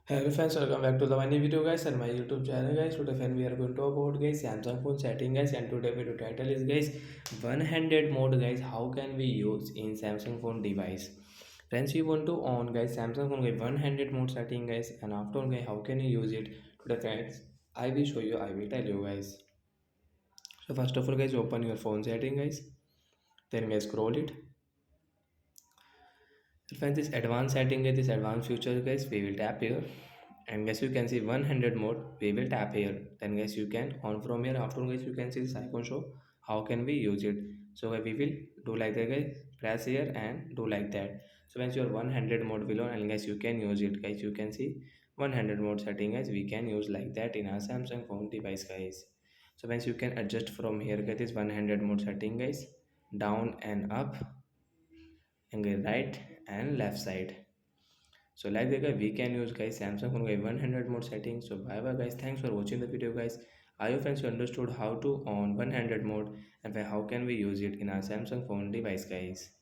Hello friends, welcome back to the my new video guys and my YouTube channel guys. Today friend we are going to talk about guys Samsung phone setting guys, and today video title is guys one-handed mode guys. How can we use in Samsung phone device? Friends, we want to on guys Samsung phone guys one-handed mode setting guys, and after on guys how can you use it? Today friends, I will show you. I will tell you guys. So first of all guys, open your phone setting guys. Then guys scroll it. So friends, this advanced setting guys, this advanced feature guys, we will tap here, and guys you can see 100 mode. We will tap here, then guys you can on from here. After guys you can see this icon show how can we use it. So guys, we will do like that guys, press here and do like that. So once your 100 mode will on, and guys you can use it guys, you can see 100 mode setting guys, we can use like that in our Samsung phone device guys. So once you can adjust from here guys, this 100 mode setting guys, down and up, and guys right and left side. So like that guys, we can use guys Samsung phone guys 100 mode settings. So bye bye guys, thanks for watching the video guys. I hope friends you understood how to on 100 mode and how can we use it in our Samsung phone device guys.